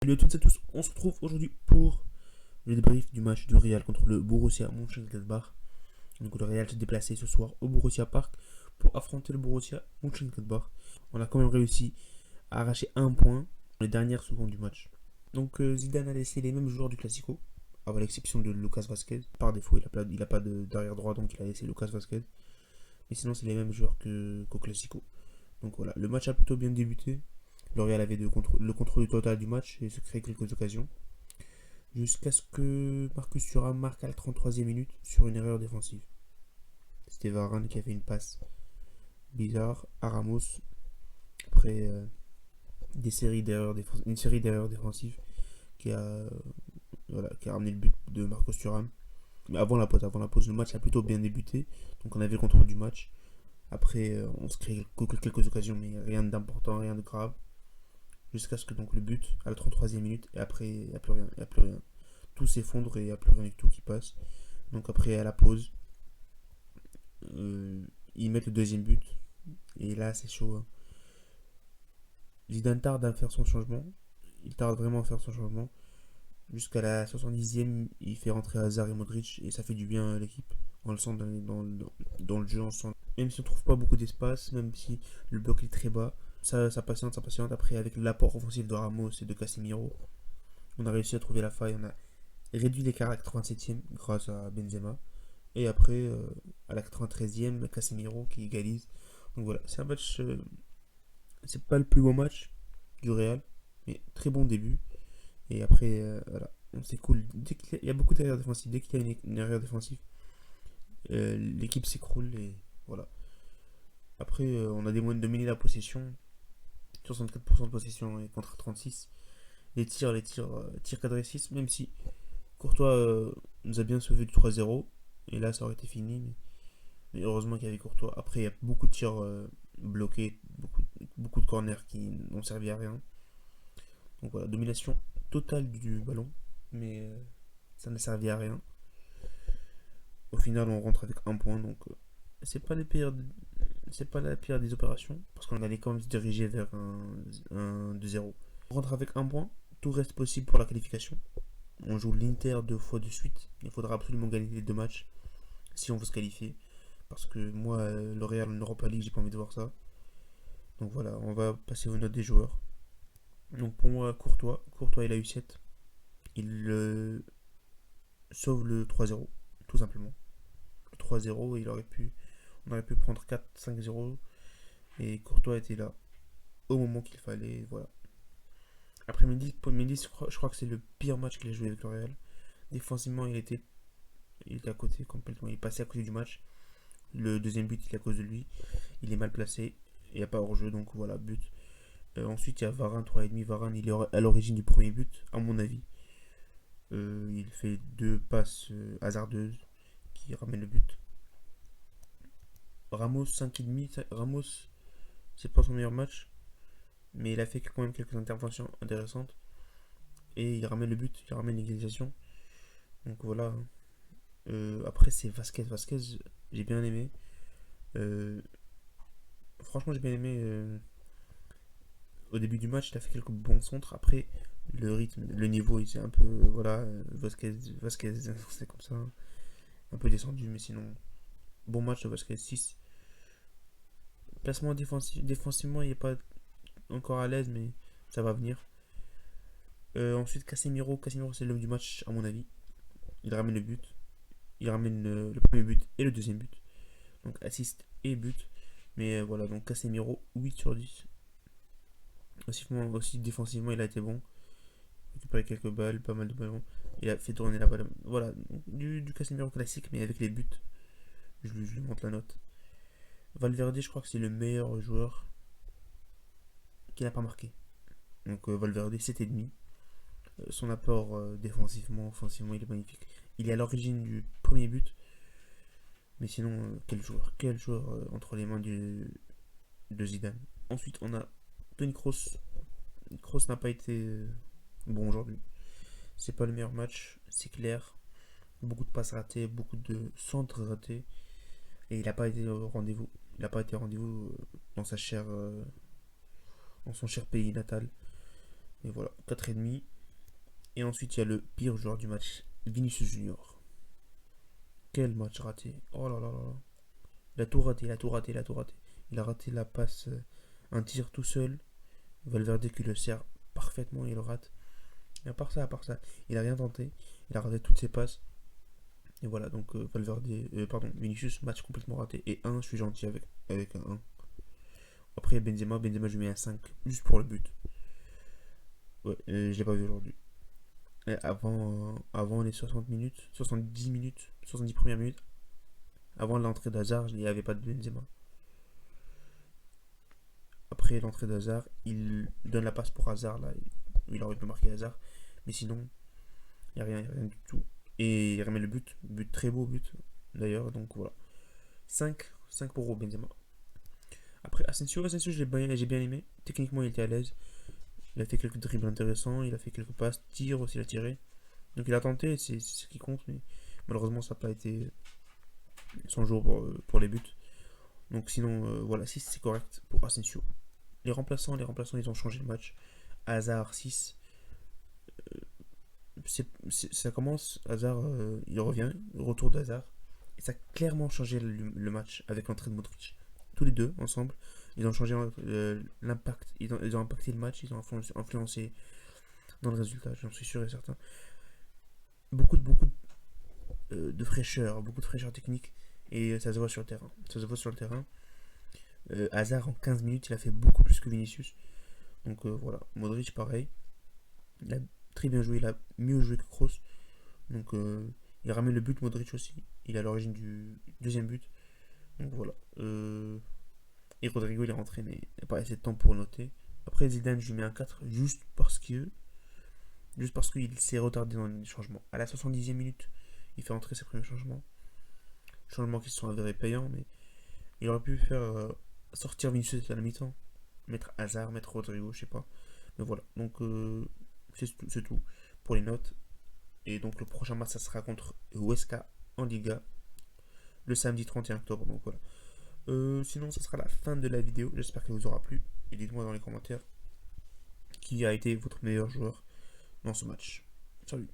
Salut à toutes et à tous, on se retrouve aujourd'hui pour le débrief du match du Real contre le Borussia Mönchengladbach. Donc le Real s'est déplacé ce soir au Borussia Park pour affronter le Borussia Mönchengladbach. On a quand même réussi à arracher un point dans les dernières secondes du match. Donc Zidane a laissé les mêmes joueurs du Classico, à l'exception de Lucas Vazquez. Par défaut, il a pas d'arrière droit, donc il a laissé Lucas Vazquez. Mais sinon, c'est les mêmes joueurs qu'au Classico. Donc voilà, le match a plutôt bien débuté. Le Real avait le contrôle total du match et se créait quelques occasions. Jusqu'à ce que Marcus Thuram marque à la 33e minute sur une erreur défensive. C'était Varane qui a fait une passe bizarre à Ramos après une série d'erreurs défensives qui a, qui a ramené le but de Marcus Thuram. Mais avant la pause, le match a plutôt bien débuté. Donc on avait le contrôle du match. Après, on se crée quelques occasions, mais rien d'important, rien de grave. Jusqu'à ce que donc le but à la 33e minute, et après, il n'y a plus rien. Y a plus rien. Tout s'effondre et il n'y a plus rien du tout qui passe. Donc après, à la pause, ils mettent le deuxième but. Et là, c'est chaud. Hein. Zidane tarde à faire son changement. Il tarde vraiment à faire son changement. Jusqu'à la 70e, il fait rentrer Hazard et Modric. Et ça fait du bien à l'équipe. On le sent dans le jeu. On sent. Même si on ne trouve pas beaucoup d'espace, même si le bloc est très bas, ça patiente, ça patiente. Après, avec l'apport offensif de Ramos et de Casemiro, on a réussi à trouver la faille. On a réduit l'écart à la 87e grâce à Benzema. Et après, à la 93e, Casemiro qui égalise. Donc voilà, c'est un match. C'est pas le plus beau match du Real, mais très bon début. Et après, voilà, c'est cool. Dès qu'il y a beaucoup d'erreurs défensives, dès qu'il y a une erreur défensive, l'équipe s'écroule et voilà. Après, on a des moyens de dominer la possession. 64% de possession et contre 36. Tirs cadrés 6, même si Courtois nous a bien sauvé du 3-0. Et là, ça aurait été fini. Mais heureusement qu'il y avait Courtois. Après, il y a beaucoup de tirs bloqués, beaucoup de corners qui n'ont servi à rien. Donc voilà, domination totale du ballon. Mais ça n'a servi à rien. Au final, on rentre avec un point. Donc c'est pas c'est pas la pire des opérations. Parce qu'on allait quand même se diriger vers un 2-0. On rentre avec un point. Tout reste possible pour la qualification. On joue l'Inter 2 fois de suite. Il faudra absolument gagner les 2 matchs si on veut se qualifier. Parce que moi, le Real en Europa League, j'ai pas envie de voir ça. Donc voilà, on va passer aux notes des joueurs. Donc pour moi, Courtois il a eu 7. Il sauve le 3-0, tout simplement. Le 3-0, on aurait pu prendre 4-5-0. Et Courtois était là, au moment qu'il fallait. Voilà. Après Mendy, je crois que c'est le pire match qu'il a joué avec le Real. Défensivement, il était à côté complètement. Il est passé à côté du match. Le deuxième but, il est à cause de lui. Il est mal placé. Il n'y a pas hors-jeu, donc voilà, but. Ensuite, il y a Varane, 3,5. Varane, il est à l'origine du premier but, à mon avis. Il fait 2 passes hasardeuses qui ramènent le but. Ramos, 5,5. Ramos, c'est pas son meilleur match, mais il a fait quand même quelques interventions intéressantes. Et il ramène le but, il ramène l'égalisation. Donc voilà. Après, c'est Vasquez. Vasquez, j'ai bien aimé. Euh, Franchement, j'ai bien aimé. Au début du match, il a fait quelques bons centres. Après, le rythme, le niveau, il s'est un peu. Voilà, Vasquez c'est comme ça. Un peu descendu, mais sinon, bon match de Vasquez 6. Placement défensivement, il n'est pas encore à l'aise, mais ça va venir. Ensuite, Casemiro, c'est l'homme du match, à mon avis. Il ramène le but. Il ramène le premier but et le deuxième but. Donc, assist et but. Mais voilà, donc Casemiro, 8 sur 10. Aussi défensivement, il a été bon. Récupéré quelques balles, pas mal de ballons. Il a fait tourner la balle. Voilà, du Casemiro classique, mais avec les buts. Je lui montre la note. Valverde, je crois que c'est le meilleur joueur qui n'a pas marqué. Donc Valverde, 7,5. Son apport défensivement, offensivement, il est magnifique. Il est à l'origine du premier but. Mais sinon, quel joueur entre les mains de Zidane. Ensuite, on a Toni Kroos. Kroos n'a pas été bon aujourd'hui. C'est pas le meilleur match, c'est clair. Beaucoup de passes ratées, beaucoup de centres ratés. Et il n'a pas été au rendez-vous. Il n'a pas été au rendez-vous dans son cher pays natal. Et voilà, 4,5. Et ensuite, il y a le pire joueur du match, Vinicius Junior. Quel match raté. Oh là là là là. Il a tout raté, il a tout raté, il a tout raté. Il a raté la passe, un tir tout seul. Valverde qui le sert parfaitement, il le rate. Et à part ça, il a rien tenté. Il a raté toutes ses passes. Et voilà, donc Vinicius, match complètement raté. Et je suis gentil avec un 1. Après, il y a Benzema, je lui mets un 5, juste pour le but. Ouais, je l'ai pas vu aujourd'hui. Avant les 60 minutes, 70 minutes, 70 premières minutes, avant l'entrée d'Hazard, il n'y avait pas de Benzema. Après l'entrée d'Hazard, il donne la passe pour Hazard, là, il aurait pu marquer Hazard. Mais sinon, il n'y a rien du tout. Et il remet le but très beau but d'ailleurs, donc voilà. 5 pour Benzema. Après Asensio, j'ai bien aimé. Techniquement, il était à l'aise. Il a fait quelques dribbles intéressants, il a fait quelques passes, tirs aussi, il a tiré. Donc il a tenté, c'est ce qui compte, mais malheureusement, ça n'a pas été son jour pour les buts. Donc sinon, voilà, 6 c'est correct pour Asensio. Les remplaçants, ils ont changé le match. Hazard 6. Ça commence, Hazard, il revient, retour d'Hazard. Et ça a clairement changé le match avec l'entrée de Modric. Tous les deux, ensemble, ils ont changé l'impact. Ils ont impacté le match, ils ont influencé dans le résultat, j'en suis sûr et certain. Beaucoup de fraîcheur, beaucoup de fraîcheur technique. Et ça se voit sur le terrain. Ça se voit sur le terrain. Hazard, en 15 minutes, il a fait beaucoup plus que Vinicius. Donc voilà, Modric, pareil. Il a très bien joué, il a mieux joué que Kroos. Donc il ramène le but, Modric aussi. Il est à l'origine du deuxième but. Donc voilà. Et Rodrigo, il est rentré, mais il n'y a pas assez de temps pour noter. Après, Zidane, je lui mets un 4 juste parce qu'il s'est retardé dans les changements. À la 70e minute, il fait entrer ses premiers changements. Changements qui se sont avérés payants, mais il aurait pu faire sortir Vinicius à la mi-temps. Mettre Hazard, mettre Rodrigo, je sais pas. Mais voilà. Donc c'est tout pour les notes. Et donc le prochain match, ça sera contre Huesca en Liga le samedi 31 octobre. Donc voilà. Sinon, ça sera la fin de la vidéo. J'espère qu'elle vous aura plu. Et dites-moi dans les commentaires qui a été votre meilleur joueur dans ce match. Salut.